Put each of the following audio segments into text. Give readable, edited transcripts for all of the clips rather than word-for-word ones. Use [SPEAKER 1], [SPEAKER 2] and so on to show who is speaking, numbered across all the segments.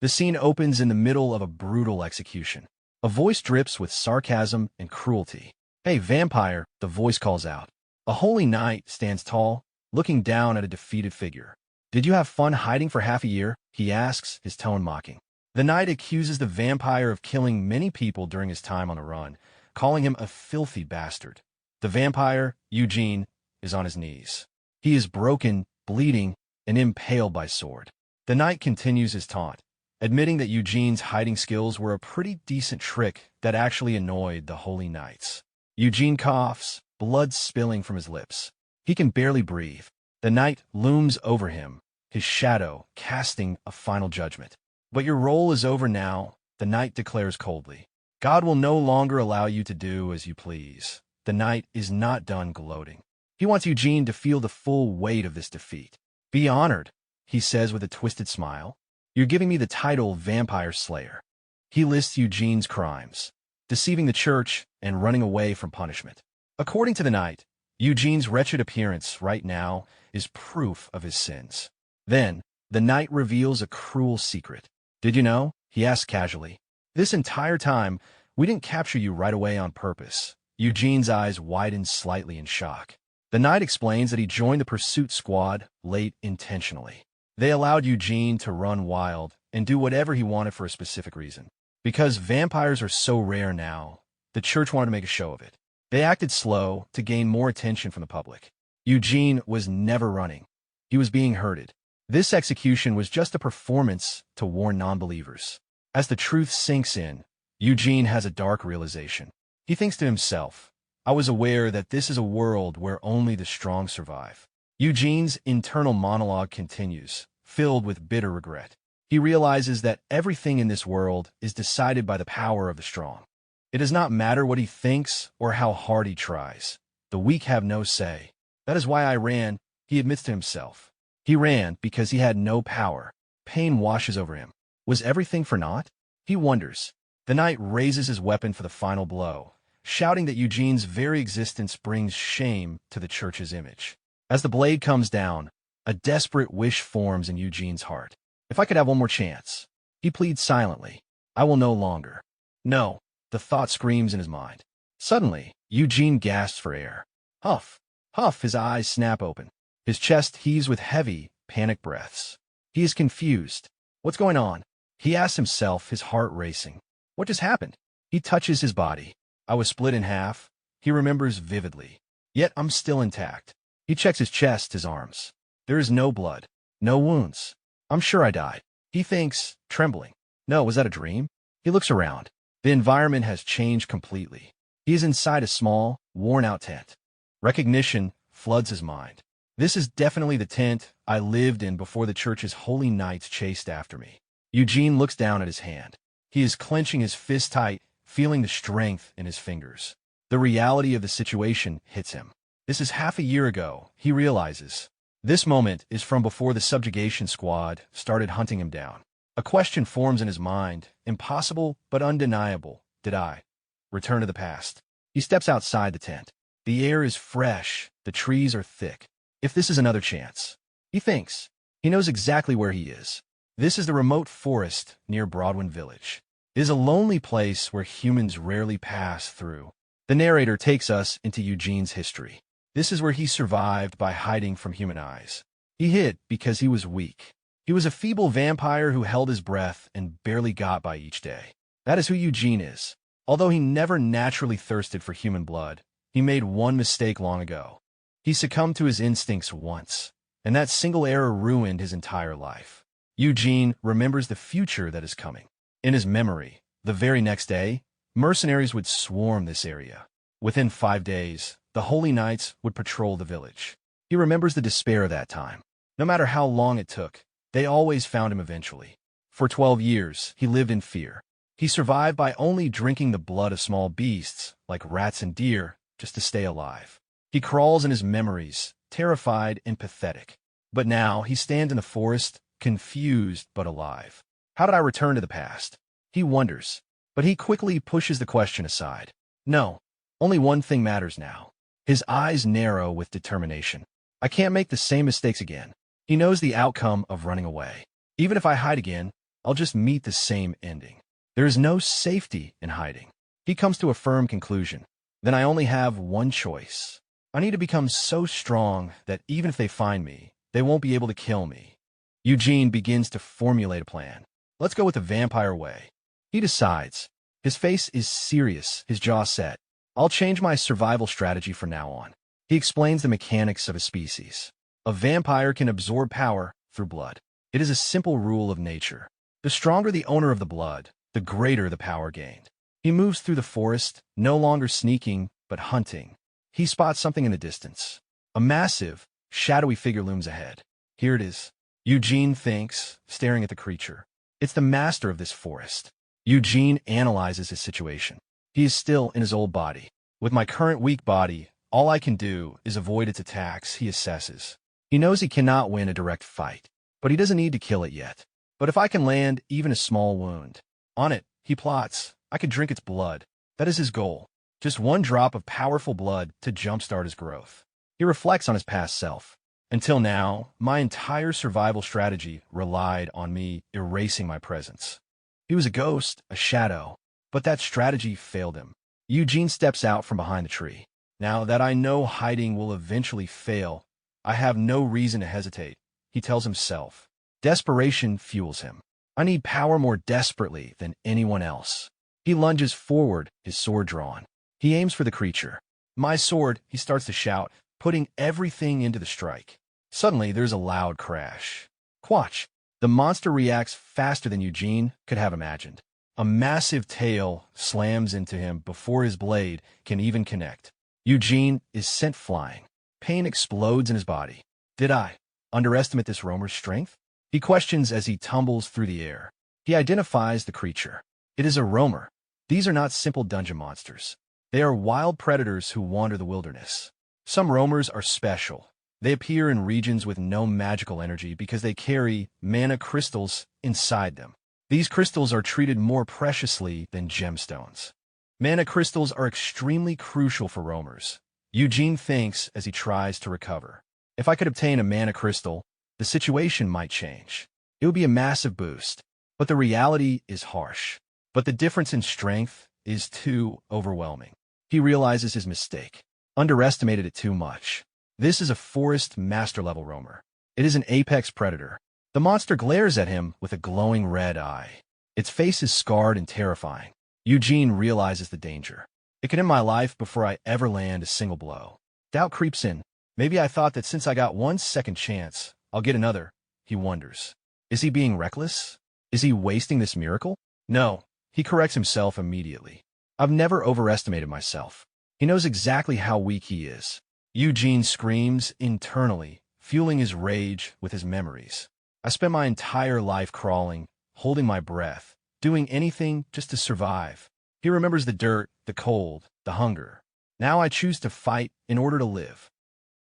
[SPEAKER 1] The scene opens in the middle of a brutal execution. A voice drips with sarcasm and cruelty. "Hey, vampire," the voice calls out. A holy knight stands tall, looking down at a defeated figure. "Did you have fun hiding for half a year?" he asks, his tone mocking. The knight accuses the vampire of killing many people during his time on the run, calling him a filthy bastard. The vampire, Eugene, is on his knees. He is broken, bleeding, and impaled by sword. The knight continues his taunt, admitting that Eugene's hiding skills were a pretty decent trick that actually annoyed the holy knights. Eugene coughs, blood spilling from his lips. He can barely breathe. The knight looms over him, his shadow casting a final judgment. "But your role is over now," the knight declares coldly. "God will no longer allow you to do as you please." The knight is not done gloating. He wants Eugene to feel the full weight of this defeat. "Be honored," he says with a twisted smile. "You're giving me the title Vampire Slayer." He lists Eugene's crimes: deceiving the church and running away from punishment. According to the knight, Eugene's wretched appearance right now is proof of his sins. Then, the knight reveals a cruel secret. "Did you know?" he asks casually. "This entire time, we didn't capture you right away on purpose." Eugene's eyes widen slightly in shock. The knight explains that he joined the pursuit squad late intentionally. They allowed Eugene to run wild and do whatever he wanted for a specific reason. Because vampires are so rare now, the church wanted to make a show of it. They acted slow to gain more attention from the public. Eugene was never running. He was being herded. This execution was just a performance to warn non-believers. As the truth sinks in, Eugene has a dark realization. He thinks to himself, "I was aware that this is a world where only the strong survive." Eugene's internal monologue continues, filled with bitter regret. He realizes that everything in this world is decided by the power of the strong. It does not matter what he thinks or how hard he tries. The weak have no say. "That is why I ran," he admits to himself. He ran because he had no power. Pain washes over him. Was everything for naught? He wonders. The knight raises his weapon for the final blow, shouting that Eugene's very existence brings shame to the church's image. As the blade comes down, a desperate wish forms in Eugene's heart. "If I could have one more chance," he pleads silently. "I will no longer." "No," the thought screams in his mind. Suddenly, Eugene gasps for air. Huff, huff, his eyes snap open. His chest heaves with heavy, panic breaths. He is confused. What's going on? He asks himself, his heart racing. What just happened? He touches his body. I was split in half. He remembers vividly. Yet I'm still intact. He checks his chest, his arms. There is no blood, no wounds. I'm sure I died. He thinks, trembling. No, was that a dream? He looks around. The environment has changed completely. He is inside a small, worn-out tent. Recognition floods his mind. This is definitely the tent I lived in before the church's holy knights chased after me. Eugene looks down at his hand. He is clenching his fist tight, feeling the strength in his fingers. The reality of the situation hits him. This is half a year ago, he realizes. This moment is from before the subjugation squad started hunting him down. A question forms in his mind, impossible but undeniable. Did I return to the past? He steps outside the tent. The air is fresh, the trees are thick. If this is another chance, he thinks. He knows exactly where he is. This is the remote forest near Broadwin Village. It is a lonely place where humans rarely pass through. The narrator takes us into Eugene's history. This is where he survived by hiding from human eyes. He hid because he was weak. He was a feeble vampire who held his breath and barely got by each day. That is who Eugene is. Although he never naturally thirsted for human blood, he made one mistake long ago. He succumbed to his instincts once, and that single error ruined his entire life. Eugene remembers the future that is coming. In his memory, the very next day, mercenaries would swarm this area. Within 5 days, the holy knights would patrol the village. He remembers the despair of that time. No matter how long it took, they always found him eventually. For 12 years, he lived in fear. He survived by only drinking the blood of small beasts, like rats and deer, just to stay alive. He crawls in his memories, terrified and pathetic. But now he stands in the forest, confused but alive. How did I return to the past? He wonders, but he quickly pushes the question aside. No, only one thing matters now. His eyes narrow with determination. I can't make the same mistakes again. He knows the outcome of running away. Even if I hide again, I'll just meet the same ending. There is no safety in hiding. He comes to a firm conclusion. Then I only have one choice. I need to become so strong that even if they find me, they won't be able to kill me. Eugene begins to formulate a plan. Let's go with the vampire way. He decides. His face is serious, his jaw set. I'll change my survival strategy from now on. He explains the mechanics of his species. A vampire can absorb power through blood. It is a simple rule of nature. The stronger the owner of the blood, the greater the power gained. He moves through the forest, no longer sneaking, but hunting. He spots something in the distance. A massive, shadowy figure looms ahead. Here it is. Eugene thinks, staring at the creature. It's the master of this forest. Eugene analyzes his situation. He is still in his old body. With my current weak body, all I can do is avoid its attacks, he assesses. He knows he cannot win a direct fight, but he doesn't need to kill it yet. But if I can land even a small wound, on it, he plots, I could drink its blood. That is his goal. Just one drop of powerful blood to jumpstart his growth. He reflects on his past self. Until now, my entire survival strategy relied on me erasing my presence. He was a ghost, a shadow, but that strategy failed him. Eugene steps out from behind the tree. Now that I know hiding will eventually fail, I have no reason to hesitate, he tells himself. Desperation fuels him. I need power more desperately than anyone else. He lunges forward, his sword drawn. He aims for the creature. My sword, he starts to shout, putting everything into the strike. Suddenly, there's a loud crash. Quatch! The monster reacts faster than Eugene could have imagined. A massive tail slams into him before his blade can even connect. Eugene is sent flying. Pain explodes in his body. Did I underestimate this roamer's strength? He questions as he tumbles through the air. He identifies the creature. It is a roamer. These are not simple dungeon monsters. They are wild predators who wander the wilderness. Some roamers are special. They appear in regions with no magical energy because they carry mana crystals inside them. These crystals are treated more preciously than gemstones. Mana crystals are extremely crucial for roamers. Eugene thinks as he tries to recover. If I could obtain a mana crystal, the situation might change. It would be a massive boost. But the reality is harsh. But the difference in strength is too overwhelming. He realizes his mistake. Underestimated it too much. This is a forest master-level roamer. It is an apex predator. The monster glares at him with a glowing red eye. Its face is scarred and terrifying. Eugene realizes the danger. It could end my life before I ever land a single blow. Doubt creeps in. Maybe I thought that since I got one second chance, I'll get another, he wonders. Is he being reckless? Is he wasting this miracle? No, he corrects himself immediately. I've never overestimated myself. He knows exactly how weak he is. Eugene screams internally, fueling his rage with his memories. I spent my entire life crawling, holding my breath, doing anything just to survive. He remembers the dirt, the cold, the hunger. Now I choose to fight in order to live.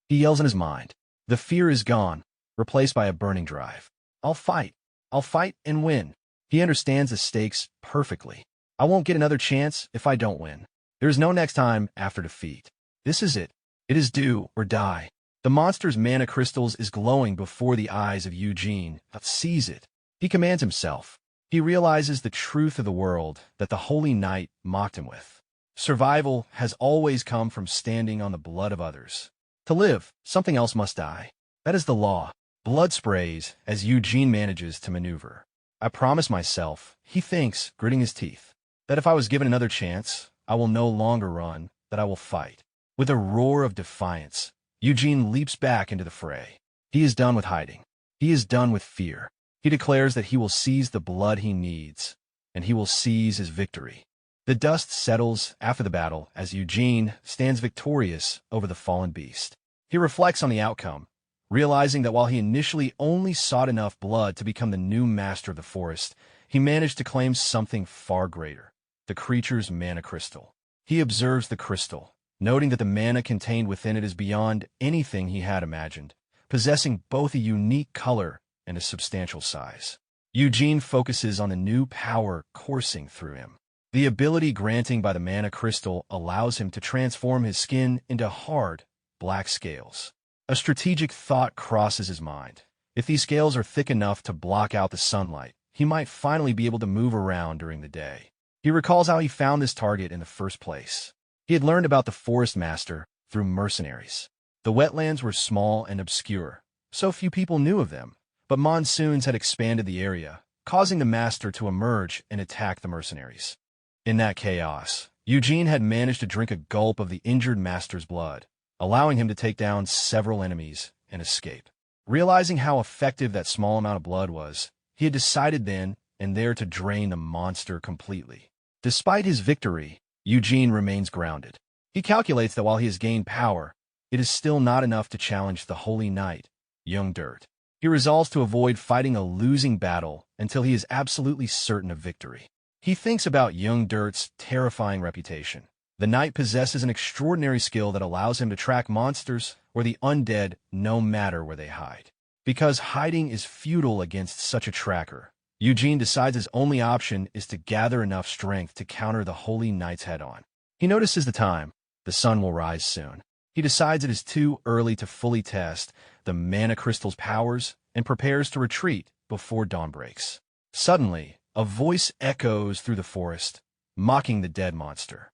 [SPEAKER 1] He yells in his mind. The fear is gone, replaced by a burning drive. I'll fight. I'll fight and win. He understands the stakes perfectly. I won't get another chance if I don't win. There is no next time after defeat. This is it. It is do or die. The monster's mana crystals is glowing before the eyes of Eugene. Sees it. He commands himself. He realizes the truth of the world that the Holy Knight mocked him with. Survival has always come from standing on the blood of others. To live, something else must die. That is the law. Blood sprays as Eugene manages to maneuver. I promise myself, he thinks, gritting his teeth, that if I was given another chance, I will no longer run, that I will fight. With a roar of defiance, Eugene leaps back into the fray. He is done with hiding. He is done with fear. He declares that he will seize the blood he needs, and he will seize his victory. The dust settles after the battle as Eugene stands victorious over the fallen beast. He reflects on the outcome, realizing that while he initially only sought enough blood to become the new master of the forest, he managed to claim something far greater, the creature's mana crystal. He observes the crystal, noting that the mana contained within it is beyond anything he had imagined, possessing both a unique color and a substantial size. Eugene focuses on the new power coursing through him. The ability granting by the mana crystal allows him to transform his skin into hard, black scales. A strategic thought crosses his mind. If these scales are thick enough to block out the sunlight, he might finally be able to move around during the day. He recalls how he found this target in the first place. He had learned about the Forest Master through mercenaries. The wetlands were small and obscure, so few people knew of them, but monsoons had expanded the area, causing the Master to emerge and attack the mercenaries. In that chaos, Eugene had managed to drink a gulp of the injured Master's blood, allowing him to take down several enemies and escape. Realizing how effective that small amount of blood was, he had decided then and there to drain the monster completely. Despite his victory, Eugene remains grounded. He calculates that while he has gained power, it is still not enough to challenge the Holy Knight, Young Dirt. He resolves to avoid fighting a losing battle until he is absolutely certain of victory. He thinks about Young Dirt's terrifying reputation. The knight possesses an extraordinary skill that allows him to track monsters or the undead no matter where they hide. Because hiding is futile against such a tracker, Eugene decides his only option is to gather enough strength to counter the Holy Knight's head-on. He notices the time. The sun will rise soon. He decides it is too early to fully test the mana crystal's powers and prepares to retreat before dawn breaks. Suddenly, a voice echoes through the forest, mocking the dead monster.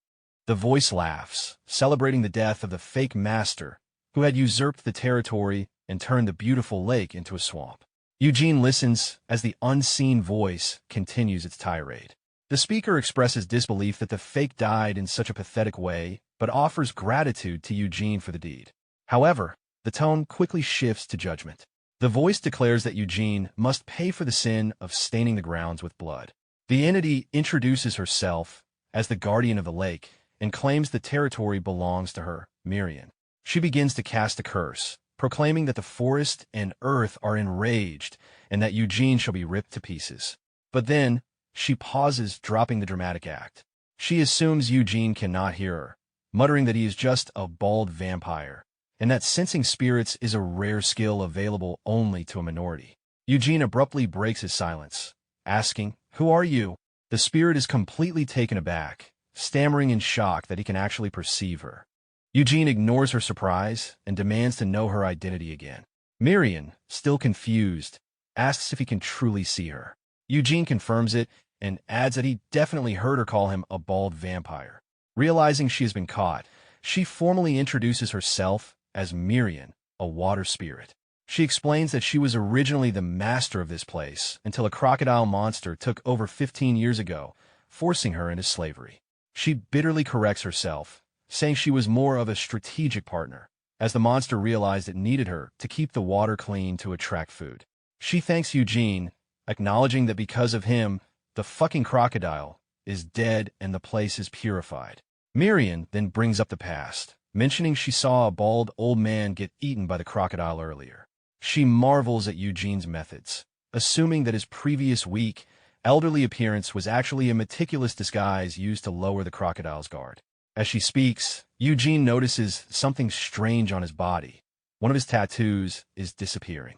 [SPEAKER 1] The voice laughs, celebrating the death of the fake master who had usurped the territory and turned the beautiful lake into a swamp. Eugene listens as the unseen voice continues its tirade. The speaker expresses disbelief that the fake died in such a pathetic way, but offers gratitude to Eugene for the deed. However, the tone quickly shifts to judgment. The voice declares that Eugene must pay for the sin of staining the grounds with blood. The entity introduces herself as the guardian of the lake and claims the territory belongs to her, Miriam. She begins to cast a curse, proclaiming that the forest and earth are enraged and that Eugene shall be ripped to pieces. But then, she pauses, dropping the dramatic act. She assumes Eugene cannot hear her, muttering that he is just a bald vampire, and that sensing spirits is a rare skill available only to a minority. Eugene abruptly breaks his silence, asking, "Who are you?" The spirit is completely taken aback, stammering in shock that he can actually perceive her. Eugene ignores her surprise and demands to know her identity again. Miriam, still confused, asks if he can truly see her. Eugene confirms it and adds that he definitely heard her call him a bald vampire. Realizing she has been caught, she formally introduces herself as Miriam, a water spirit. She explains that she was originally the master of this place until a crocodile monster took over 15 years ago, forcing her into slavery. She bitterly corrects herself, saying she was more of a strategic partner, as the monster realized it needed her to keep the water clean to attract food. She thanks Eugene, acknowledging that because of him, the fucking crocodile is dead and the place is purified. Miriam then brings up the past, mentioning she saw a bald old man get eaten by the crocodile earlier. She marvels at Eugene's methods, assuming that his previous weak, elderly appearance was actually a meticulous disguise used to lower the crocodile's guard. As she speaks, Eugene notices something strange on his body. One of his tattoos is disappearing.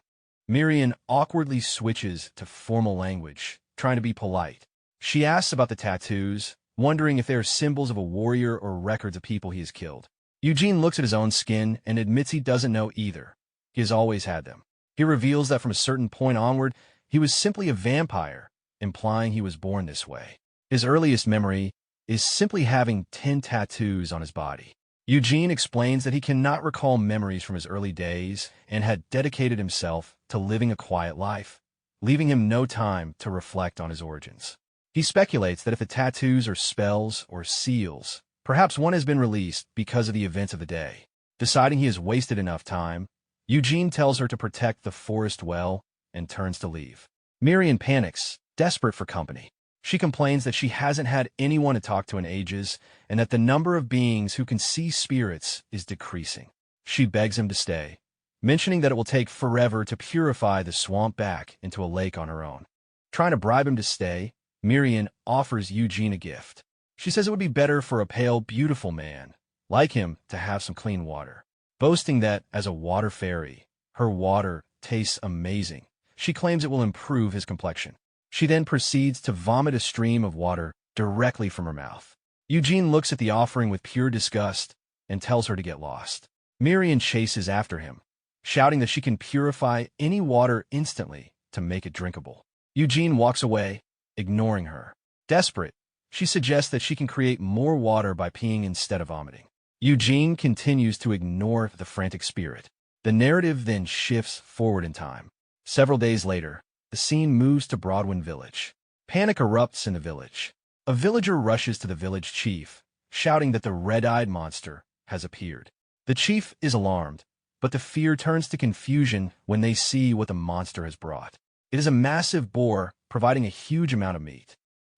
[SPEAKER 1] Miriam awkwardly switches to formal language, trying to be polite. She asks about the tattoos, wondering if they are symbols of a warrior or records of people he has killed. Eugene looks at his own skin and admits he doesn't know either. He has always had them. He reveals that from a certain point onward, he was simply a vampire, implying he was born this way. His earliest memory is simply having 10 tattoos on his body. Eugene explains that he cannot recall memories from his early days and had dedicated himself to living a quiet life, leaving him no time to reflect on his origins. He speculates that if the tattoos are spells or seals, perhaps one has been released because of the events of the day. Deciding he has wasted enough time, Eugene tells her to protect the forest well and turns to leave. Miriam panics, desperate for company. She complains that she hasn't had anyone to talk to in ages and that the number of beings who can see spirits is decreasing. She begs him to stay, mentioning that it will take forever to purify the swamp back into a lake on her own. Trying to bribe him to stay, Miriam offers Eugene a gift. She says it would be better for a pale, beautiful man, like him, to have some clean water. Boasting that, as a water fairy, her water tastes amazing, she claims it will improve his complexion. She then proceeds to vomit a stream of water directly from her mouth. Eugene looks at the offering with pure disgust and tells her to get lost. Miriam chases after him, shouting that she can purify any water instantly to make it drinkable. Eugene walks away, ignoring her. Desperate, she suggests that she can create more water by peeing instead of vomiting. Eugene continues to ignore the frantic spirit. The narrative then shifts forward in time. Several days later, the scene moves to Broadwin Village. Panic erupts in the village. A villager rushes to the village chief, shouting that the red-eyed monster has appeared. The chief is alarmed, but the fear turns to confusion when they see what the monster has brought. It is a massive boar, providing a huge amount of meat.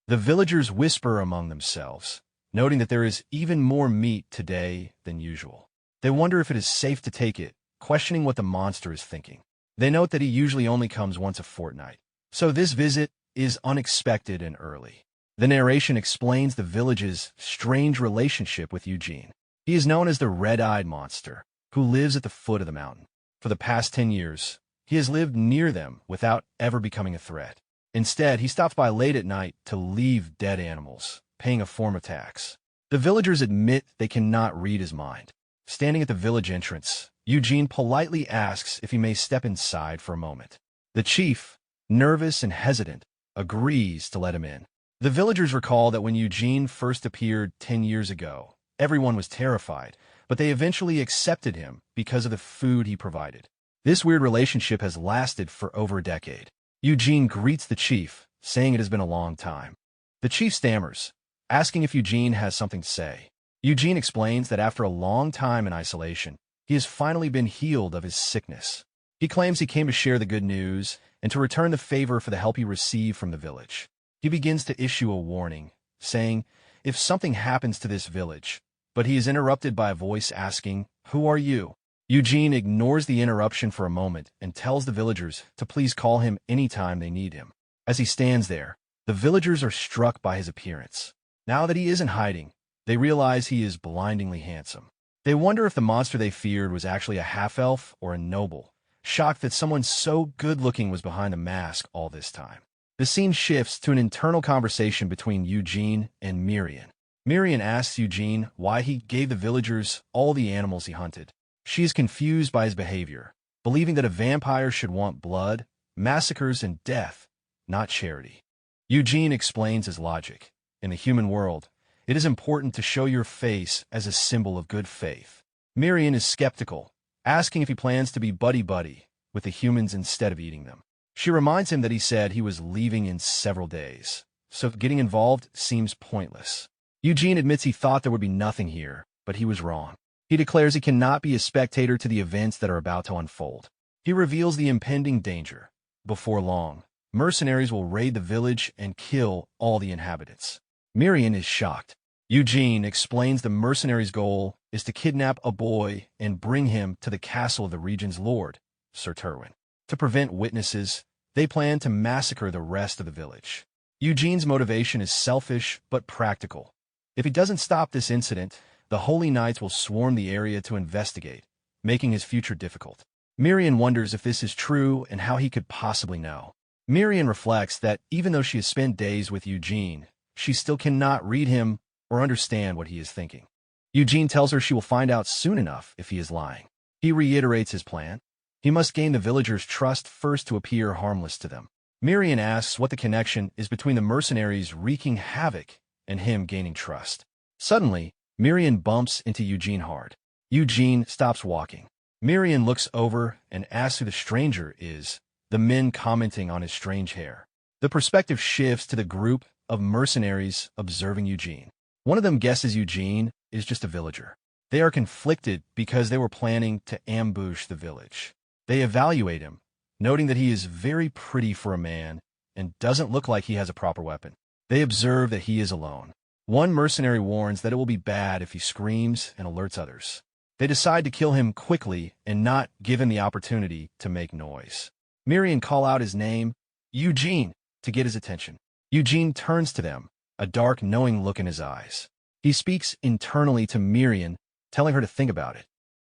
[SPEAKER 1] The villagers whisper among themselves, noting that there is even more meat today than usual. They wonder if it is safe to take it, questioning what the monster is thinking. They note that he usually only comes once a fortnight, so this visit is unexpected and early. The narration explains the village's strange relationship with Eugene. He is known as the red-eyed monster, who lives at the foot of the mountain. For the past 10 years, he has lived near them without ever becoming a threat. Instead, he stops by late at night to leave dead animals, paying a form of tax. The villagers admit they cannot read his mind. Standing at the village entrance, Eugene politely asks if he may step inside for a moment. The chief, nervous and hesitant, agrees to let him in. The villagers recall that when Eugene first appeared 10 years ago, everyone was terrified, but they eventually accepted him because of the food he provided. This weird relationship has lasted for over a decade. Eugene greets the chief, saying it has been a long time. The chief stammers, asking if Eugene has something to say. Eugene explains that after a long time in isolation, he has finally been healed of his sickness. He claims he came to share the good news and to return the favor for the help he received from the village. He begins to issue a warning, saying, if something happens to this village, but he is interrupted by a voice asking, "Who are you?" Eugene ignores the interruption for a moment and tells the villagers to please call him anytime they need him. As he stands there, the villagers are struck by his appearance. Now that he isn't hiding, they realize he is blindingly handsome. They wonder if the monster they feared was actually a half-elf or a noble, shocked that someone so good-looking was behind the mask all this time. The scene shifts to an internal conversation between Eugene and Miriam. Miriam asks Eugene why he gave the villagers all the animals he hunted. She is confused by his behavior, believing that a vampire should want blood, massacres, and death, not charity. Eugene explains his logic. In the human world, it is important to show your face as a symbol of good faith. Miriam is skeptical, asking if he plans to be buddy-buddy with the humans instead of eating them. She reminds him that he said he was leaving in several days, so getting involved seems pointless. Eugene admits he thought there would be nothing here, but he was wrong. He declares he cannot be a spectator to the events that are about to unfold. He reveals the impending danger. Before long, mercenaries will raid the village and kill all the inhabitants. Miriam is shocked. Eugene explains the mercenaries' goal is to kidnap a boy and bring him to the castle of the region's lord, Sir Terwin. To prevent witnesses, they plan to massacre the rest of the village. Eugene's motivation is selfish but practical. If he doesn't stop this incident, the Holy Knights will swarm the area to investigate, making his future difficult. Miriam wonders if this is true and how he could possibly know. Miriam reflects that even though she has spent days with Eugene, she still cannot read him or understand what he is thinking. Eugene tells her she will find out soon enough if he is lying. He reiterates his plan. He must gain the villagers' trust first to appear harmless to them. Miriam asks what the connection is between the mercenaries wreaking havoc and him gaining trust. Suddenly, Miriam bumps into Eugene hard. Eugene stops walking. Miriam looks over and asks who the stranger is, the men commenting on his strange hair. The perspective shifts to the group of mercenaries observing Eugene. One of them guesses Eugene is just a villager. They are conflicted because they were planning to ambush the village. They evaluate him, noting that he is very pretty for a man and doesn't look like he has a proper weapon. They observe that he is alone. One mercenary warns that it will be bad if he screams and alerts others. They decide to kill him quickly and not give him the opportunity to make noise. Miriam calls out his name, Eugene, to get his attention. Eugene turns to them, a dark, knowing look in his eyes. He speaks internally to Miriam, telling her to think about it.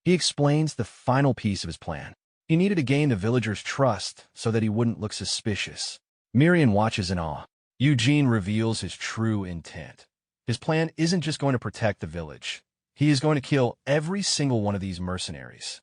[SPEAKER 1] He explains the final piece of his plan. He needed to gain the villagers' trust so that he wouldn't look suspicious. Miriam watches in awe. Eugene reveals his true intent. His plan isn't just going to protect the village. He is going to kill every single one of these mercenaries.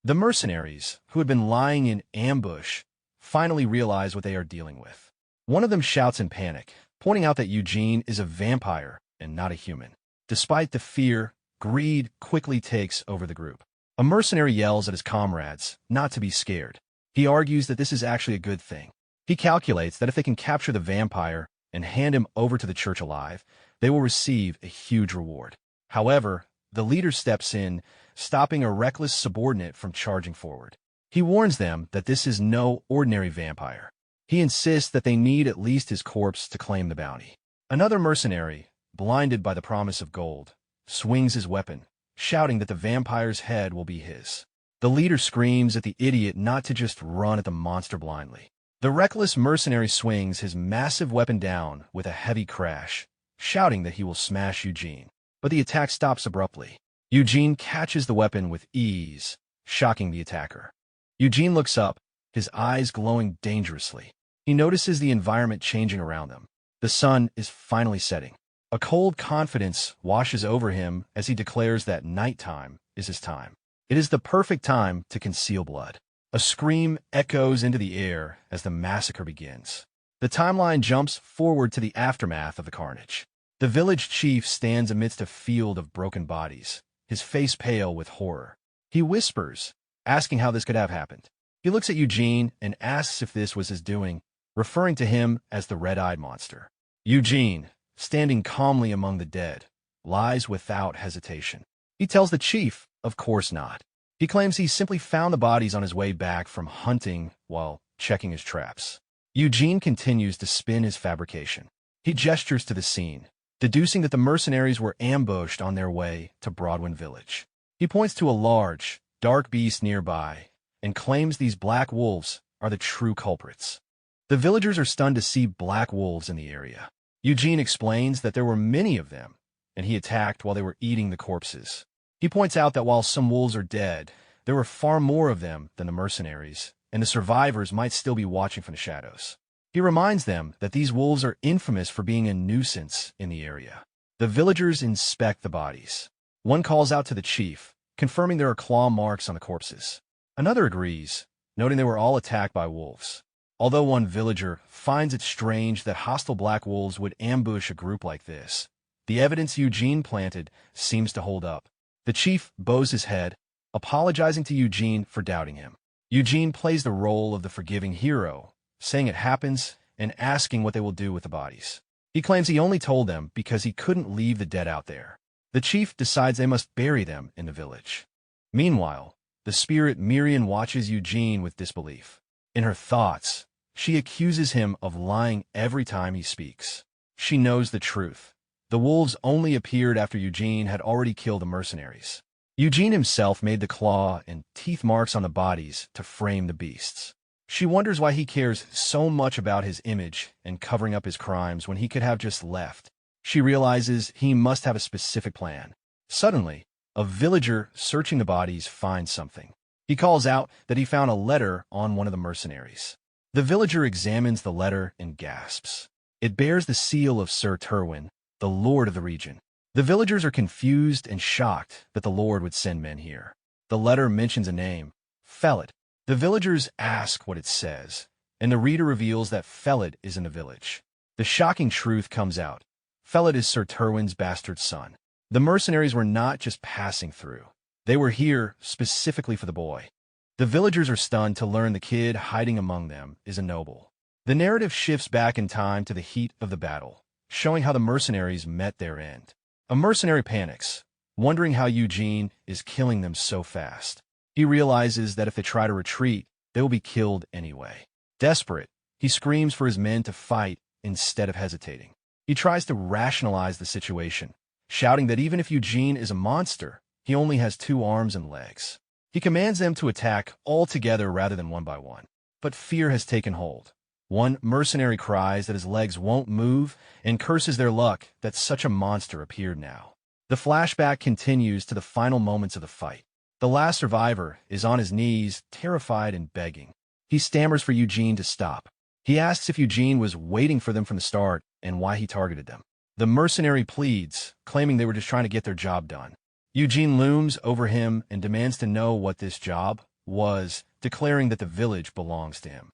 [SPEAKER 1] The mercenaries, who had been lying in ambush, finally realize what they are dealing with. One of them shouts in panic, pointing out that Eugene is a vampire and not a human. Despite the fear, greed quickly takes over the group. A mercenary yells at his comrades not to be scared. He argues that this is actually a good thing. He calculates that if they can capture the vampire and hand him over to the church alive, they will receive a huge reward. However, the leader steps in, stopping a reckless subordinate from charging forward. He warns them that this is no ordinary vampire. He insists that they need at least his corpse to claim the bounty. Another mercenary, blinded by the promise of gold, swings his weapon, shouting that the vampire's head will be his. The leader screams at the idiot not to just run at the monster blindly. The reckless mercenary swings his massive weapon down with a heavy crash, shouting that he will smash Eugene. But the attack stops abruptly. Eugene catches the weapon with ease, shocking the attacker. Eugene looks up, his eyes glowing dangerously. He notices the environment changing around them. The sun is finally setting. A cold confidence washes over him as he declares that nighttime is his time. It is the perfect time to conceal blood. A scream echoes into the air as the massacre begins. The timeline jumps forward to the aftermath of the carnage. The village chief stands amidst a field of broken bodies, his face pale with horror. He whispers, asking how this could have happened. He looks at Eugene and asks if this was his doing, referring to him as the red-eyed monster. Eugene, standing calmly among the dead, lies without hesitation. He tells the chief, of course not. He claims he simply found the bodies on his way back from hunting while checking his traps. Eugene continues to spin his fabrication. He gestures to the scene, deducing that the mercenaries were ambushed on their way to Broadwin Village. He points to a large, dark beast nearby and claims these black wolves are the true culprits. The villagers are stunned to see black wolves in the area. Eugene explains that there were many of them, and he attacked while they were eating the corpses. He points out that while some wolves are dead, there were far more of them than the mercenaries, and the survivors might still be watching from the shadows. He reminds them that these wolves are infamous for being a nuisance in the area. The villagers inspect the bodies. One calls out to the chief, confirming there are claw marks on the corpses. Another agrees, noting they were all attacked by wolves. Although one villager finds it strange that hostile black wolves would ambush a group like this, the evidence Eugene planted seems to hold up. The chief bows his head, apologizing to Eugene for doubting him. Eugene plays the role of the forgiving hero, saying it happens and asking what they will do with the bodies. He claims he only told them because he couldn't leave the dead out there. The chief decides they must bury them in the village. Meanwhile, the spirit Miriam watches Eugene with disbelief. In her thoughts, she accuses him of lying every time he speaks. She knows the truth. The wolves only appeared after Eugene had already killed the mercenaries. Eugene himself made the claw and teeth marks on the bodies to frame the beasts. She wonders why he cares so much about his image and covering up his crimes when he could have just left. She realizes he must have a specific plan. Suddenly, a villager searching the bodies finds something. He calls out that he found a letter on one of the mercenaries. The villager examines the letter and gasps. It bears the seal of Sir Terwin, the lord of the region. The villagers are confused and shocked that the lord would send men here. The letter mentions a name, Fellet. The villagers ask what it says, and the reader reveals that Fellet is in the village. The shocking truth comes out. Fellet is Sir Terwin's bastard son. The mercenaries were not just passing through. They were here specifically for the boy. The villagers are stunned to learn the kid hiding among them is a noble. The narrative shifts back in time to the heat of the battle, showing how the mercenaries met their end. A mercenary panics, wondering how Eugene is killing them so fast. He realizes that if they try to retreat, they will be killed anyway. Desperate, he screams for his men to fight instead of hesitating. He tries to rationalize the situation, shouting that even if Eugene is a monster, he only has 2 arms and legs. He commands them to attack all together rather than one by one. But fear has taken hold. One mercenary cries that his legs won't move and curses their luck that such a monster appeared now. The flashback continues to the final moments of the fight. The last survivor is on his knees, terrified and begging. He stammers for Eugene to stop. He asks if Eugene was waiting for them from the start and why he targeted them. The mercenary pleads, claiming they were just trying to get their job done. Eugene looms over him and demands to know what this job was, declaring that the village belongs to him.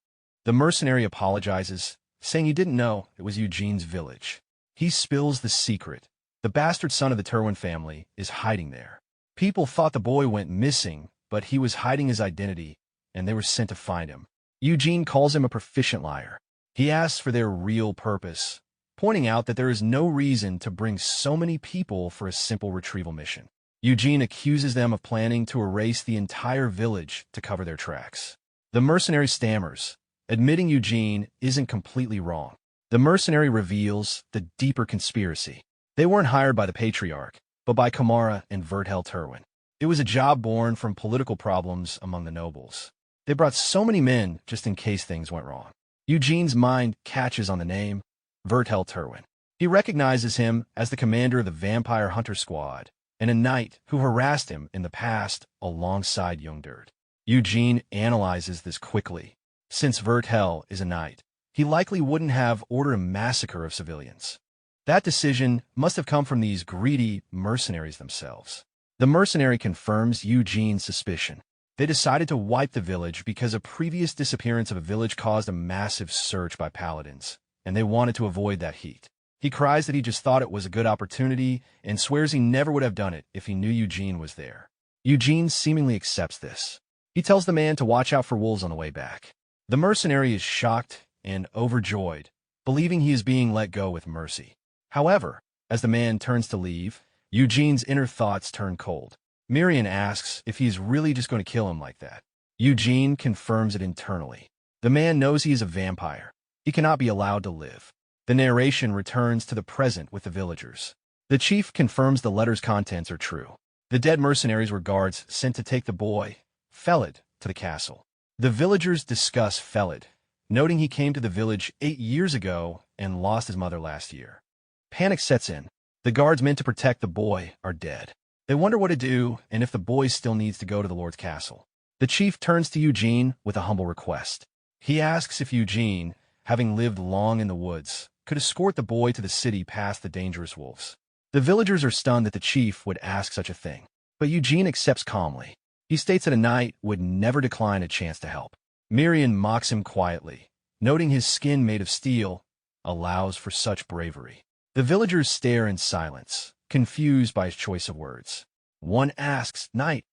[SPEAKER 1] The mercenary apologizes, saying he didn't know it was Eugene's village. He spills the secret. The bastard son of the Terwin family is hiding there. People thought the boy went missing, but he was hiding his identity, and they were sent to find him. Eugene calls him a proficient liar. He asks for their real purpose, pointing out that there is no reason to bring so many people for a simple retrieval mission. Eugene accuses them of planning to erase the entire village to cover their tracks. The mercenary stammers, admitting Eugene isn't completely wrong. The mercenary reveals the deeper conspiracy. They weren't hired by the patriarch, but by Kamara and Vertel Terwin. It was a job born from political problems among the nobles. They brought so many men just in case things went wrong. Eugene's mind catches on the name, Vertel Terwin. He recognizes him as the commander of the vampire hunter squad, and a knight who harassed him in the past alongside Young Dirt. Eugene analyzes this quickly. Since Vertel is a knight, he likely wouldn't have ordered a massacre of civilians. That decision must have come from these greedy mercenaries themselves. The mercenary confirms Eugene's suspicion. They decided to wipe the village because a previous disappearance of a village caused a massive search by paladins, and they wanted to avoid that heat. He cries that he just thought it was a good opportunity and swears he never would have done it if he knew Eugene was there. Eugene seemingly accepts this. He tells the man to watch out for wolves on the way back. The mercenary is shocked and overjoyed, believing he is being let go with mercy. However, as the man turns to leave, Eugene's inner thoughts turn cold. Miriam asks if he's really just going to kill him like that. Eugene confirms it internally. The man knows he is a vampire. He cannot be allowed to live. The narration returns to the present with the villagers. The chief confirms the letter's contents are true. The dead mercenaries were guards sent to take the boy, Fellet, to the castle. The villagers discuss Fellet, noting he came to the village 8 years ago and lost his mother last year. Panic sets in. The guards meant to protect the boy are dead. They wonder what to do and if the boy still needs to go to the Lord's castle. The chief turns to Eugene with a humble request. He asks if Eugene, having lived long in the woods, could escort the boy to the city past the dangerous wolves. The villagers are stunned that the chief would ask such a thing, but Eugene accepts calmly. He states that a knight would never decline a chance to help. Miriam mocks him quietly, noting his skin made of steel allows for such bravery. The villagers stare in silence, confused by his choice of words. One asks, "Knight."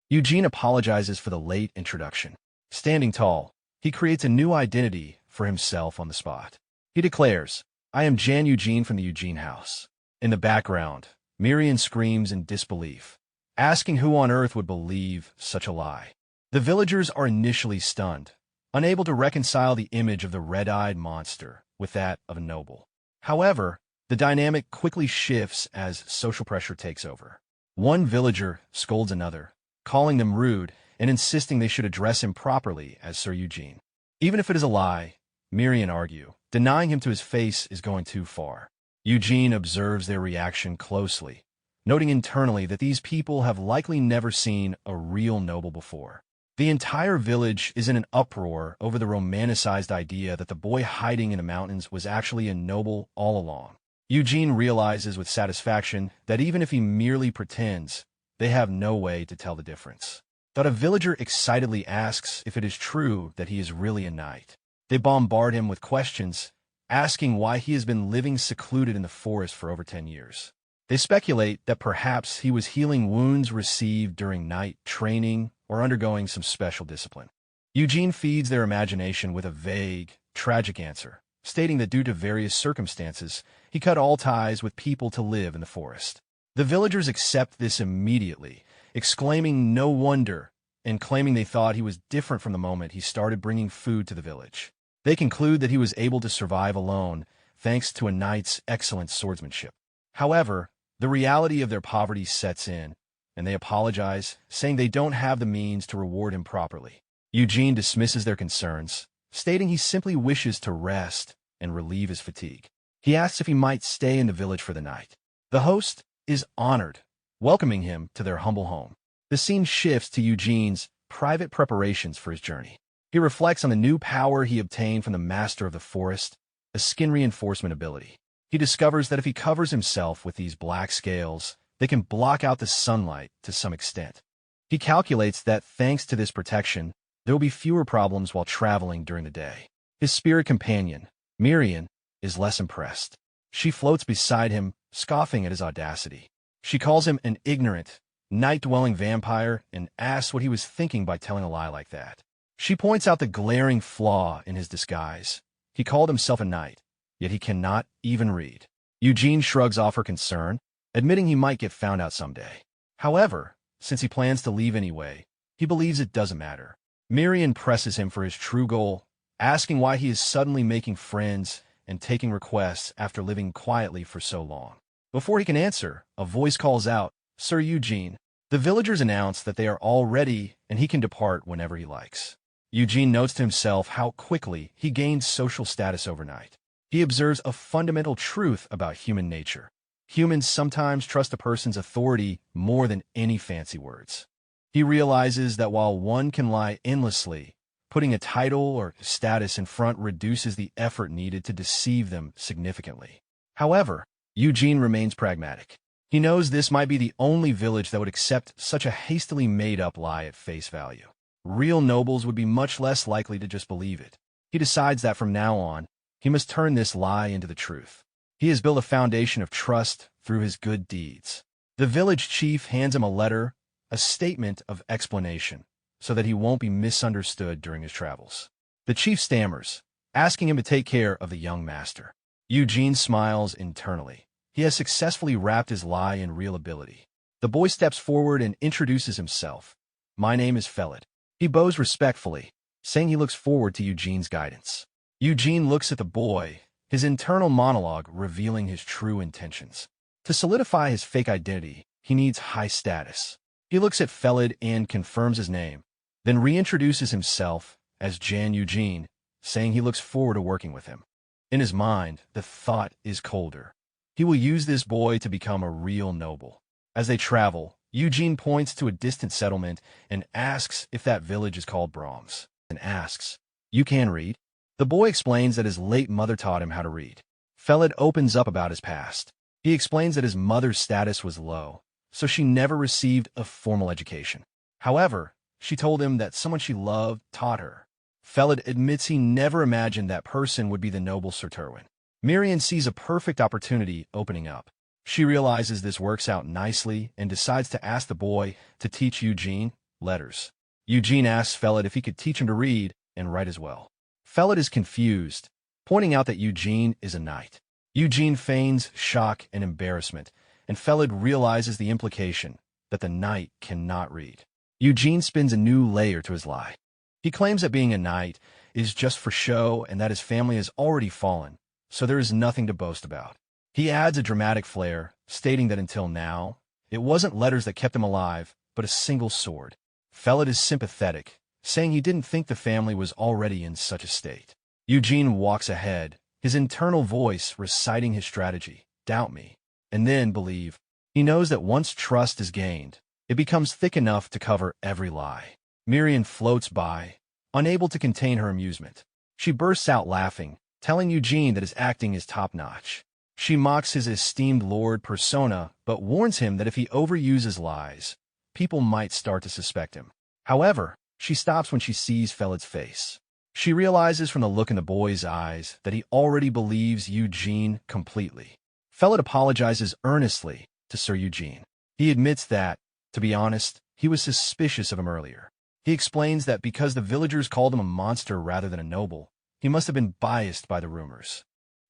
[SPEAKER 1] Eugene apologizes for the late introduction. Standing tall, he creates a new identity for himself on the spot. He declares, "I am Jan Eugene from the Eugene house." In the background, Miriam screams in disbelief, asking who on earth would believe such a lie. The villagers are initially stunned, unable to reconcile the image of the red-eyed monster with that of a noble. However, the dynamic quickly shifts as social pressure takes over. One villager scolds another, calling them rude and insisting they should address him properly as Sir Eugene. Even if it is a lie, Miriam argue, denying him to his face is going too far. Eugene observes their reaction closely, noting internally that these people have likely never seen a real noble before. The entire village is in an uproar over the romanticized idea that the boy hiding in the mountains was actually a noble all along. Eugene realizes with satisfaction that even if he merely pretends, they have no way to tell the difference. That a villager excitedly asks if it is true that he is really a knight. They bombard him with questions, asking why he has been living secluded in the forest for over 10 years. They speculate that perhaps he was healing wounds received during knight training or undergoing some special discipline. Eugene feeds their imagination with a vague, tragic answer, stating that due to various circumstances, he cut all ties with people to live in the forest. The villagers accept this immediately, exclaiming "no wonder," and claiming they thought he was different from the moment he started bringing food to the village. They conclude that he was able to survive alone thanks to a knight's excellent swordsmanship. However, the reality of their poverty sets in, and they apologize, saying they don't have the means to reward him properly. Eugene dismisses their concerns, stating he simply wishes to rest and relieve his fatigue. He asks if he might stay in the village for the night. The host is honored, welcoming him to their humble home. The scene shifts to Eugene's private preparations for his journey. He reflects on the new power he obtained from the master of the forest, a skin reinforcement ability. He discovers that if he covers himself with these black scales, they can block out the sunlight to some extent. He calculates that thanks to this protection, there will be fewer problems while traveling during the day. His spirit companion, Miriam is less impressed. She floats beside him, scoffing at his audacity. She calls him an ignorant, night-dwelling vampire and asks what he was thinking by telling a lie like that. She points out the glaring flaw in his disguise. He called himself a knight, yet he cannot even read. Eugene shrugs off her concern, admitting he might get found out someday. However, since he plans to leave anyway, he believes it doesn't matter. Miriam presses him for his true goal, asking why he is suddenly making friends and taking requests after living quietly for so long. Before he can answer, a voice calls out, "Sir Eugene." The villagers announce that they are all ready and he can depart whenever he likes. Eugene notes to himself how quickly he gained social status overnight. He observes a fundamental truth about human nature. Humans sometimes trust a person's authority more than any fancy words. He realizes that while one can lie endlessly, putting a title or status in front reduces the effort needed to deceive them significantly. However, Eugene remains pragmatic. He knows this might be the only village that would accept such a hastily made-up lie at face value. Real nobles would be much less likely to just believe it. He decides that from now on, he must turn this lie into the truth. He has built a foundation of trust through his good deeds. The village chief hands him a letter, a statement of explanation, so that he won't be misunderstood during his travels. The chief stammers, asking him to take care of the young master. Eugene smiles internally. He has successfully wrapped his lie in real ability. The boy steps forward and introduces himself. "My name is Fellet." He bows respectfully, saying he looks forward to Eugene's guidance. Eugene looks at the boy, his internal monologue revealing his true intentions. To solidify his fake identity, he needs high status. He looks at Fellet and confirms his name, then reintroduces himself as Jan Eugene, saying he looks forward to working with him. In his mind, the thought is colder. He will use this boy to become a real noble. As they travel, Eugene points to a distant settlement and asks if that village is called Brahms, and asks, "You can read?" The boy explains that his late mother taught him how to read. Fellet opens up about his past. He explains that his mother's status was low, so she never received a formal education. However, she told him that someone she loved taught her. Fellet admits he never imagined that person would be the noble Sir Terwin. Miriam sees a perfect opportunity opening up. She realizes this works out nicely and decides to ask the boy to teach Eugene letters. Eugene asks Fellet if he could teach him to read and write as well. Fellet is confused, pointing out that Eugene is a knight. Eugene feigns shock and embarrassment, and Fellet realizes the implication that the knight cannot read. Eugene spins a new layer to his lie. He claims that being a knight is just for show and that his family has already fallen, so there is nothing to boast about. He adds a dramatic flair, stating that until now, it wasn't letters that kept him alive, but a single sword. Fellet is sympathetic, saying he didn't think the family was already in such a state. Eugene walks ahead, his internal voice reciting his strategy, "Doubt me, and then believe." He knows that once trust is gained, it becomes thick enough to cover every lie. Miriam floats by, unable to contain her amusement. She bursts out laughing, telling Eugene that his acting is top-notch. She mocks his esteemed lord persona, but warns him that if he overuses lies, people might start to suspect him. However, she stops when she sees Fellet's face. She realizes from the look in the boy's eyes that he already believes Eugene completely. Fellet apologizes earnestly to Sir Eugene. He admits that, to be honest, he was suspicious of him earlier. He explains that because the villagers called him a monster rather than a noble, he must have been biased by the rumors.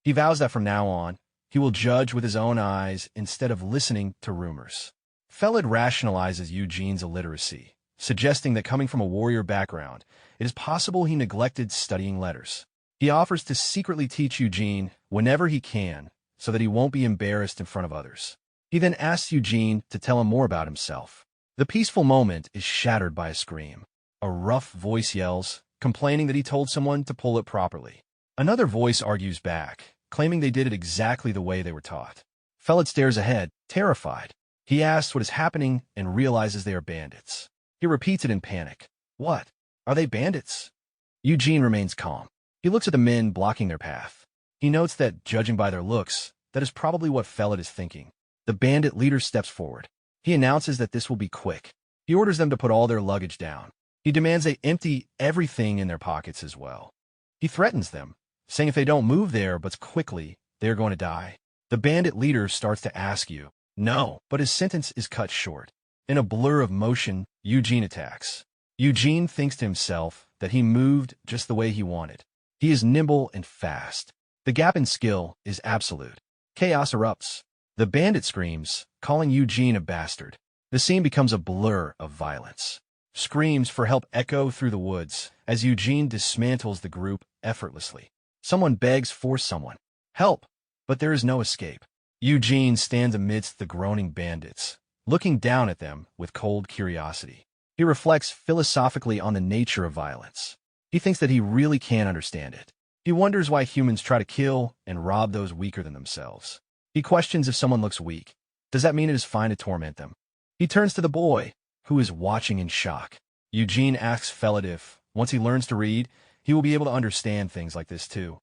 [SPEAKER 1] He vows that from now on, he will judge with his own eyes instead of listening to rumors. Fellet rationalizes Eugene's illiteracy, suggesting that coming from a warrior background, it is possible he neglected studying letters. He offers to secretly teach Eugene whenever he can, so that he won't be embarrassed in front of others. He then asks Eugene to tell him more about himself. The peaceful moment is shattered by a scream. A rough voice yells, complaining that he told someone to pull it properly. Another voice argues back, claiming they did it exactly the way they were taught. Fellet stares ahead, terrified. He asks what is happening and realizes they are bandits. He repeats it in panic. "What? Are they bandits?" Eugene remains calm. He looks at the men blocking their path. He notes that, judging by their looks, that is probably what Fellet is thinking. The bandit leader steps forward. He announces that this will be quick. He orders them to put all their luggage down. He demands they empty everything in their pockets as well. He threatens them, saying if they don't move there but quickly, they're going to die. The bandit leader starts to ask you, no, but his sentence is cut short. In a blur of motion, Eugene attacks. Eugene thinks to himself that he moved just the way he wanted. He is nimble and fast. The gap in skill is absolute. Chaos erupts. The bandit screams, calling Eugene a bastard. The scene becomes a blur of violence. Screams for help echo through the woods as Eugene dismantles the group effortlessly. Someone begs for someone. Help! But there is no escape. Eugene stands amidst the groaning bandits, looking down at them with cold curiosity. He reflects philosophically on the nature of violence. He thinks that he really can't understand it. He wonders why humans try to kill and rob those weaker than themselves. He questions if someone looks weak. Does that mean it is fine to torment them? He turns to the boy, who is watching in shock. Eugene asks Fellet if, once he learns to read, he will be able to understand things like this too.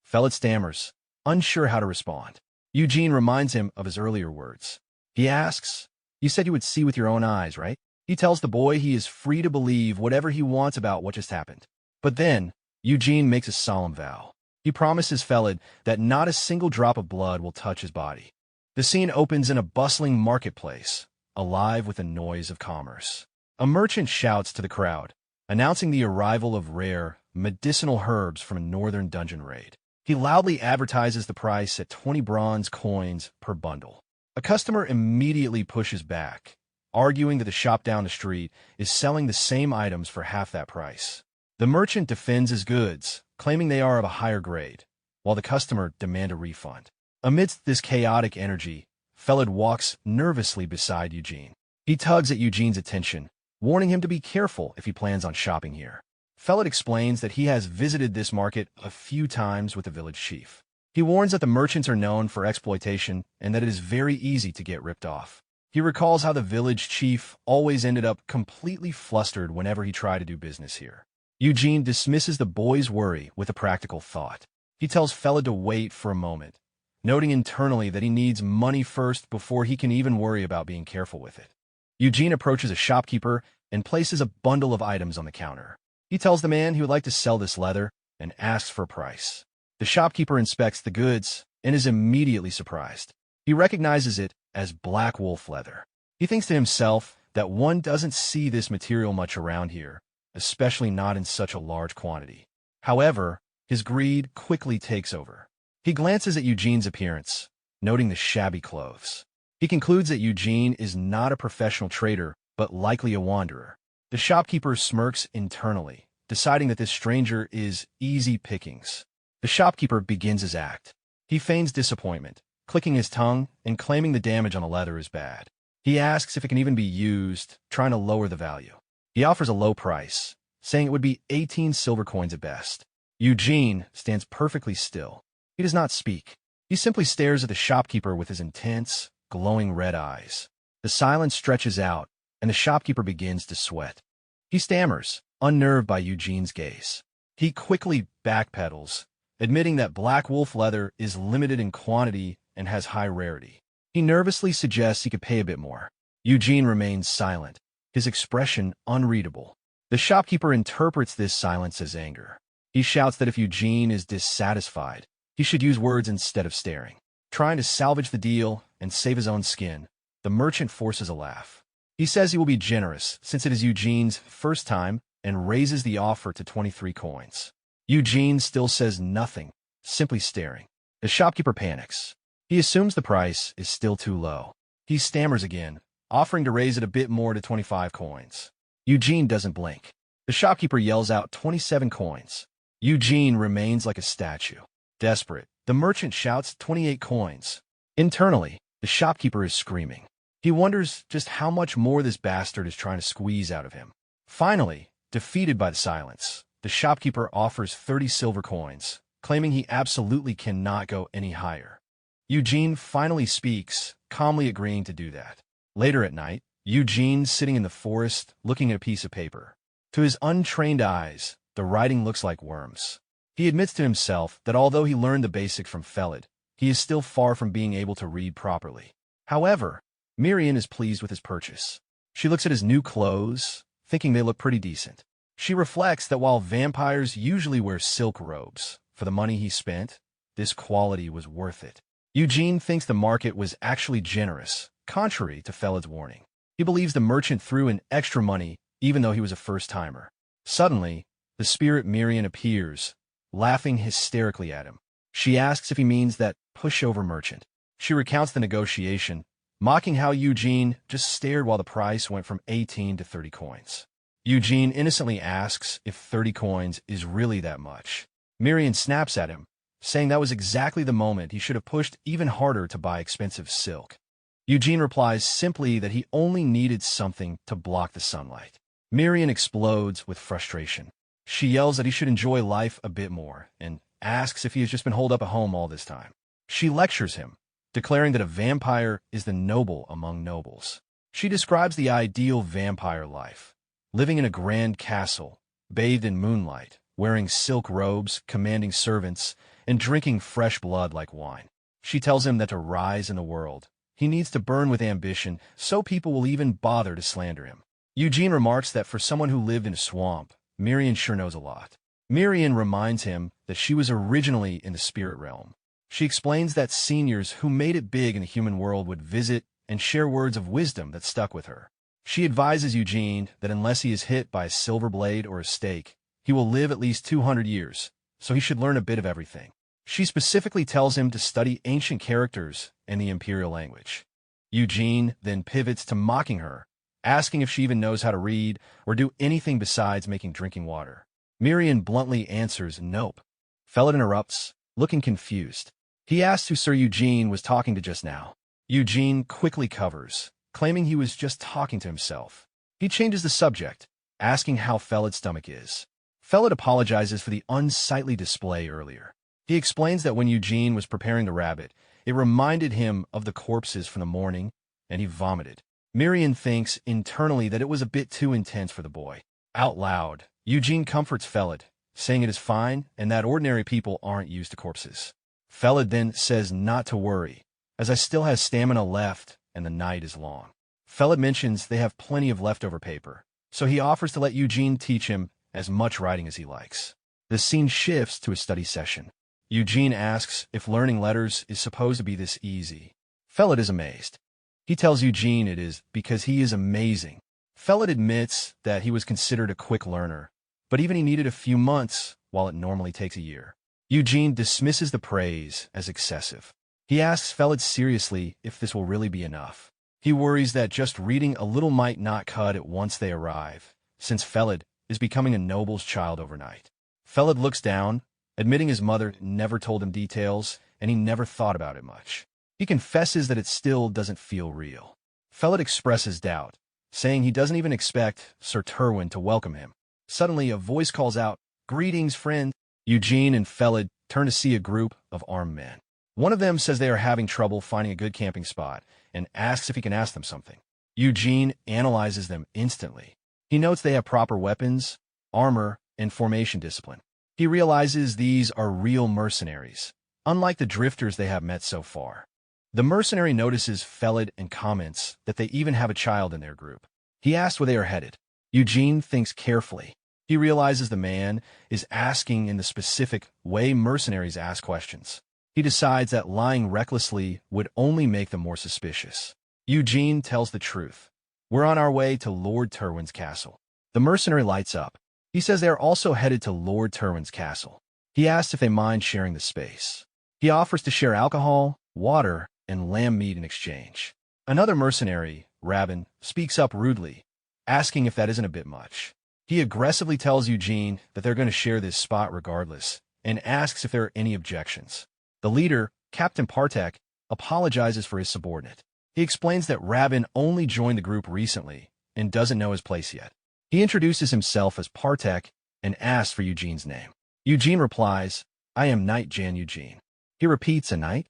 [SPEAKER 1] Fellet stammers, unsure how to respond. Eugene reminds him of his earlier words. He asks, "You said you would see with your own eyes, right?" He tells the boy he is free to believe whatever he wants about what just happened. But then, Eugene makes a solemn vow. He promises Fellet that not a single drop of blood will touch his body. The scene opens in a bustling marketplace, alive with the noise of commerce. A merchant shouts to the crowd, announcing the arrival of rare, medicinal herbs from a northern dungeon raid. He loudly advertises the price at 20 bronze coins per bundle. A customer immediately pushes back, arguing that the shop down the street is selling the same items for half that price. The merchant defends his goods, claiming they are of a higher grade, while the customer demands a refund. Amidst this chaotic energy, Fellet walks nervously beside Eugene. He tugs at Eugene's attention, warning him to be careful if he plans on shopping here. Fellet explains that he has visited this market a few times with the village chief. He warns that the merchants are known for exploitation and that it is very easy to get ripped off. He recalls how the village chief always ended up completely flustered whenever he tried to do business here. Eugene dismisses the boy's worry with a practical thought. He tells Fellet to wait for a moment, noting internally that he needs money first before he can even worry about being careful with it. Eugene approaches a shopkeeper and places a bundle of items on the counter. He tells the man he would like to sell this leather and asks for a price. The shopkeeper inspects the goods and is immediately surprised. He recognizes it as black wolf leather. He thinks to himself that one doesn't see this material much around here, especially not in such a large quantity. However, his greed quickly takes over. He glances at Eugene's appearance, noting the shabby clothes. He concludes that Eugene is not a professional trader, but likely a wanderer. The shopkeeper smirks internally, deciding that this stranger is easy pickings. The shopkeeper begins his act. He feigns disappointment, clicking his tongue and claiming the damage on the leather is bad. He asks if it can even be used, trying to lower the value. He offers a low price, saying it would be 18 silver coins at best. Eugene stands perfectly still. He does not speak. He simply stares at the shopkeeper with his intense, glowing red eyes. The silence stretches out, and the shopkeeper begins to sweat. He stammers, unnerved by Eugene's gaze. He quickly backpedals, admitting that black wolf leather is limited in quantity and has high rarity. He nervously suggests he could pay a bit more. Eugene remains silent, his expression unreadable. The shopkeeper interprets this silence as anger. He shouts that if Eugene is dissatisfied, he should use words instead of staring. Trying to salvage the deal and save his own skin, the merchant forces a laugh. He says he will be generous since it is Eugene's first time and raises the offer to 23 coins. Eugene still says nothing, simply staring. The shopkeeper panics. He assumes the price is still too low. He stammers again, offering to raise it a bit more to 25 coins. Eugene doesn't blink. The shopkeeper yells out 27 coins. Eugene remains like a statue. Desperate, the merchant shouts 28 coins. Internally, the shopkeeper is screaming. He wonders just how much more this bastard is trying to squeeze out of him. Finally, defeated by the silence, the shopkeeper offers 30 silver coins, claiming he absolutely cannot go any higher. Eugene finally speaks, calmly agreeing to do that. Later at night, Eugene sitting in the forest, looking at a piece of paper. To his untrained eyes, the writing looks like worms. He admits to himself that although he learned the basics from Fellet, he is still far from being able to read properly. However, Miriam is pleased with his purchase. She looks at his new clothes, thinking they look pretty decent. She reflects that while vampires usually wear silk robes, For the money he spent, this quality was worth it. Eugene thinks the market was actually generous, contrary to Fellet's warning. He believes the merchant threw in extra money even though he was a first-timer. Suddenly, the spirit Miriam appears, laughing hysterically at him. She asks if he means that pushover merchant. She recounts the negotiation, mocking how Eugene just stared while the price went from 18 to 30 coins. Eugene innocently asks if 30 coins is really that much. Miriam snaps at him, saying that was exactly the moment he should have pushed even harder to buy expensive silk. Eugene replies simply that he only needed something to block the sunlight. Miriam explodes with frustration. She yells that he should enjoy life a bit more and asks if he has just been holed up at home all this time. She lectures him, declaring that a vampire is the noble among nobles. She describes the ideal vampire life, living in a grand castle, bathed in moonlight, wearing silk robes, commanding servants, and drinking fresh blood like wine. She tells him that to rise in the world, he needs to burn with ambition so people will even bother to slander him. Eugene remarks that for someone who lived in a swamp, Miriam sure knows a lot. Miriam reminds him that she was originally in the spirit realm. She explains that seniors who made it big in the human world would visit and share words of wisdom that stuck with her. She advises Eugene that unless he is hit by a silver blade or a stake, he will live at least 200 years, so he should learn a bit of everything. She specifically tells him to study ancient characters and the imperial language. Eugene then pivots to mocking her, asking if she even knows how to read or do anything besides making drinking water. Miriam bluntly answers nope. Fellet interrupts, looking confused. He asks who Sir Eugene was talking to just now. Eugene quickly covers, claiming he was just talking to himself. He changes the subject, asking how Fellet's stomach is. Fellet apologizes for the unsightly display earlier. He explains that when Eugene was preparing the rabbit, it reminded him of the corpses from the morning, and he vomited. Miriam thinks internally that it was a bit too intense for the boy. Out loud, Eugene comforts Fellet, saying it is fine and that ordinary people aren't used to corpses. Fellet then says not to worry, as I still has stamina left and the night is long. Fellet mentions they have plenty of leftover paper, so he offers to let Eugene teach him as much writing as he likes. The scene shifts to a study session. Eugene asks if learning letters is supposed to be this easy. Fellet is amazed. He tells Eugene it is because he is amazing. Fellet admits that he was considered a quick learner, but even he needed a few months, while it normally takes a year. Eugene dismisses the praise as excessive. He asks Fellet seriously if this will really be enough. He worries that just reading a little might not cut it once they arrive, since Fellet is becoming a noble's child overnight. Fellet looks down, admitting his mother never told him details, and he never thought about it much. He confesses that it still doesn't feel real. Fellet expresses doubt, saying he doesn't even expect Sir Terwin to welcome him. Suddenly, a voice calls out, "Greetings, friend." Eugene and Fellet turn to see a group of armed men. One of them says they are having trouble finding a good camping spot and asks if he can ask them something. Eugene analyzes them instantly. He notes they have proper weapons, armor, and formation discipline. He realizes these are real mercenaries, unlike the drifters they have met so far. The mercenary notices Fellet and comments that they even have a child in their group. He asks where they are headed. Eugene thinks carefully. He realizes the man is asking in the specific way mercenaries ask questions. He decides that lying recklessly would only make them more suspicious. Eugene tells the truth. We're on our way to Lord Terwin's castle. The mercenary lights up. He says they are also headed to Lord Terwin's castle. He asks if they mind sharing the space. He offers to share alcohol, water, and lamb meat in exchange. Another mercenary, Rabin, speaks up rudely, asking if that isn't a bit much. He aggressively tells Eugene that they're going to share this spot regardless, and asks if there are any objections. The leader, Captain Partek, apologizes for his subordinate. He explains that Rabin only joined the group recently and doesn't know his place yet. He introduces himself as Partek and asks for Eugene's name. Eugene replies, "I am Knight Jan Eugene." He repeats, "A knight?"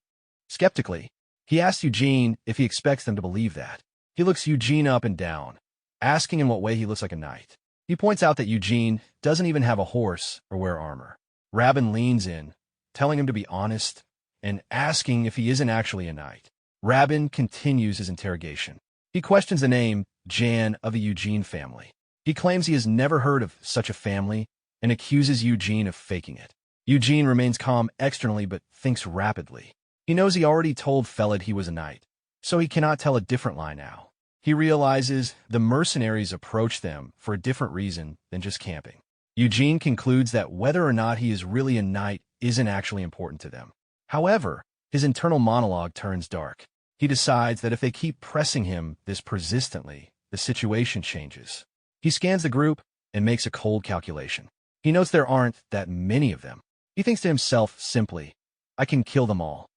[SPEAKER 1] Skeptically, he asks Eugene if he expects them to believe that. He looks Eugene up and down, asking in what way he looks like a knight. He points out that Eugene doesn't even have a horse or wear armor. Rabin leans in, telling him to be honest and asking if he isn't actually a knight. Rabin continues his interrogation. He questions the name Jan of the Eugene family. He claims he has never heard of such a family and accuses Eugene of faking it. Eugene remains calm externally but thinks rapidly. He knows he already told Fellet he was a knight, so he cannot tell a different lie now. He realizes the mercenaries approach them for a different reason than just camping. Eugene concludes that whether or not he is really a knight isn't actually important to them. However, his internal monologue turns dark. He decides that if they keep pressing him this persistently, the situation changes. He scans the group and makes a cold calculation. He notes there aren't that many of them. He thinks to himself simply, I can kill them all.